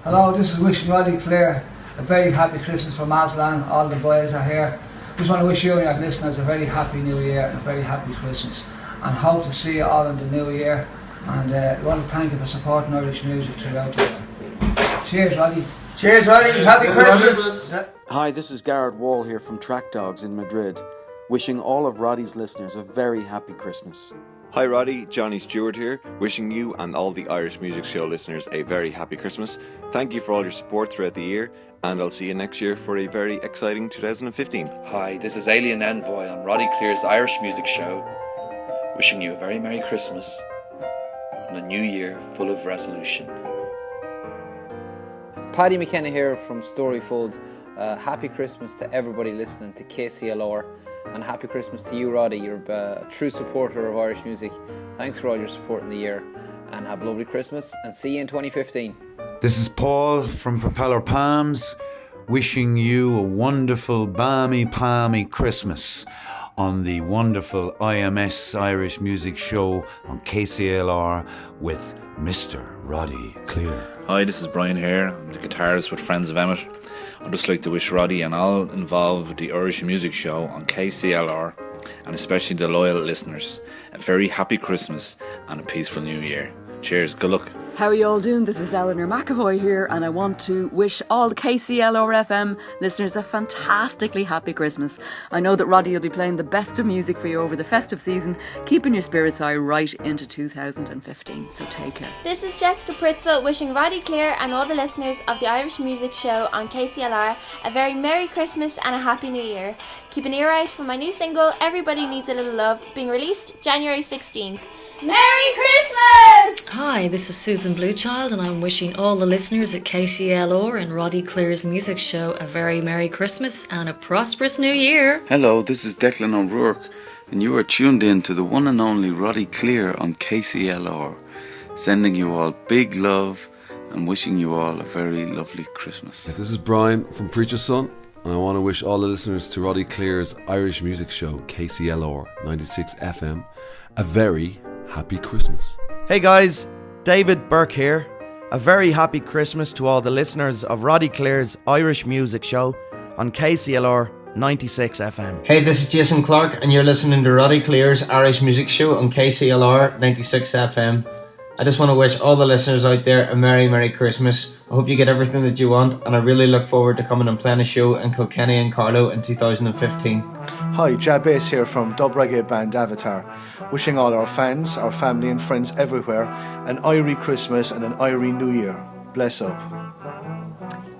Hello, this is wishing Roddie Cleere a very happy Christmas from Aslan. All the boys are here. Just want to wish you and your listeners a very happy new year and a very happy Christmas. And hope to see you all in the new year. And I want to thank you for supporting Irish music throughout the year. Cheers, Roddie. Cheers, Roddie. Happy Christmas. Hi, this is Garrett Wall here from Track Dogs in Madrid, wishing all of Roddie's listeners a very happy Christmas. Hi Roddie, Johnny Stewart here, wishing you and all the Irish Music Show listeners a very happy Christmas. Thank you for all your support throughout the year, and I'll see you next year for a very exciting 2015. Hi, this is Alien Envoy on Roddie Cleare's Irish Music Show, wishing you a very Merry Christmas and a new year full of resolution. Paddy McKenna here from Storyfold. Happy Christmas to everybody listening to KCLR, and happy Christmas to you, Roddie. You're a true supporter of Irish music. Thanks for all your support in the year, and have a lovely Christmas, and see you in 2015. This is Paul from Propeller Palms, wishing you a wonderful, balmy, palmy Christmas on the wonderful IMS Irish Music Show on KCLR with Mr. Roddie Cleere. Hi, this is Brian here. I'm the guitarist with Friends of Emmet. I'd just like to wish Roddie and all involved with the Irish Music Show on KCLR, and especially the loyal listeners, a very happy Christmas and a peaceful new year. Cheers, good luck. How are you all doing? This is Eleanor McEvoy here, and I want to wish all the KCLR FM listeners a fantastically happy Christmas. I know that Roddie will be playing the best of music for you over the festive season, keeping your spirits high right into 2015, so take care. This is Jessica Pritzel wishing Roddie Cleere and all the listeners of the Irish Music Show on KCLR a very Merry Christmas and a Happy New Year. Keep an ear out for my new single, Everybody Needs a Little Love, being released January 16th. Merry Christmas! Hi, this is Susan Bluechild, and I'm wishing all the listeners at KCLR and Roddie Cleare's Music Show a very Merry Christmas and a prosperous New Year. Hello, this is Declan O'Rourke, and you are tuned in to the one and only Roddie Cleere on KCLR, sending you all big love and wishing you all a very lovely Christmas. This is Brian from Preacher's Son, and I want to wish all the listeners to Roddie Cleare's Irish Music Show, KCLR 96 FM, a very happy Christmas. Hey guys, David Burke here. A very happy Christmas to all the listeners of Roddie Cleare's Irish Music Show on KCLR 96 FM. Hey, this is Jason Clarke, and you're listening to Roddie Cleare's Irish Music Show on KCLR 96 FM. I just want to wish all the listeners out there a Merry Christmas. I hope you get everything that you want, and I really look forward to coming and playing a show in Kilkenny and Carlow in 2015. Hi, Jab Bass here from dub reggae band Avatar. Wishing all our fans, our family and friends everywhere an Irie Christmas and an Irie New Year. Bless up.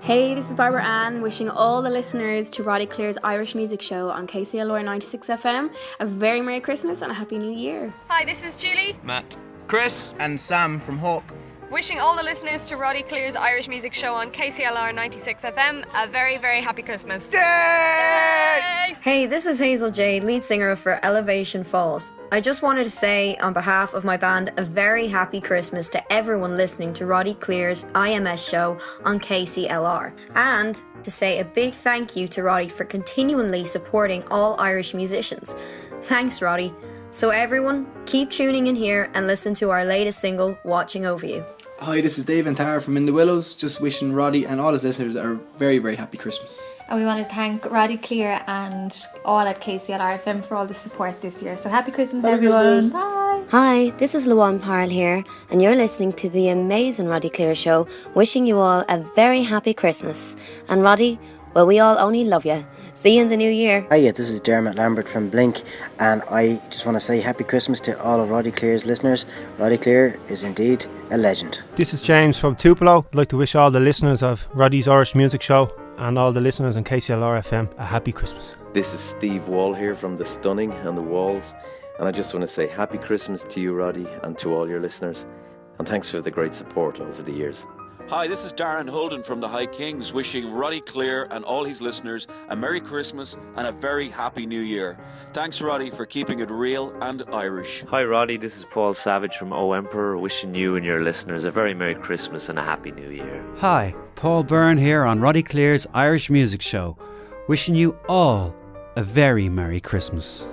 Hey, this is Bairbre Ann, wishing all the listeners to Roddie Cleare's Irish Music Show on KCLR 96 FM a very Merry Christmas and a Happy New Year. Hi, this is Julie, Matt, Chris and Sam from Hawk. Wishing all the listeners to Roddie Cleare's Irish Music Show on KCLR 96 FM a very happy Christmas. Yay! Hey, this is Hazel Jade, lead singer for Elevation Falls. I just wanted to say, on behalf of my band, a very happy Christmas to everyone listening to Roddie Cleare's IMS show on KCLR. And to say a big thank you to Roddie for continually supporting all Irish musicians. Thanks, Roddie. So everyone, keep tuning in here and listen to our latest single, Watching Over You. Hi, this is Dave and Tara from In the Willows, just wishing Roddie and all his listeners a very happy Christmas. And we want to thank Roddie Cleere and all at KCLR FM for all the support this year. So happy Christmas, everyone. Bye. Hi, this is Luan, Parle here, and you're listening to the amazing Roddie Cleere show, wishing you all a very happy Christmas. And Roddie, well, we all only love you. See you in the new year. Hiya, this is Dermot Lambert from Blink, and I just want to say happy Christmas to all of Roddie Cleare's listeners. Roddie Cleere is indeed a legend. This is James from Tupelo. I'd like to wish all the listeners of Roddie's Irish Music Show and all the listeners on KCLR FM a happy Christmas. This is Steve Wall here from The Stunning and The Walls, and I just want to say happy Christmas to you, Roddie, and to all your listeners, and thanks for the great support over the years. Hi, this is Darren Holden from the High Kings, wishing Roddie Cleere and all his listeners a Merry Christmas and a very Happy New Year. Thanks, Roddie, for keeping it real and Irish. Hi, Roddie, this is Paul Savage from O Emperor, wishing you and your listeners a very Merry Christmas and a Happy New Year. Hi, Paul Byrne here on Roddie Cleare's Irish Music Show, wishing you all a very Merry Christmas.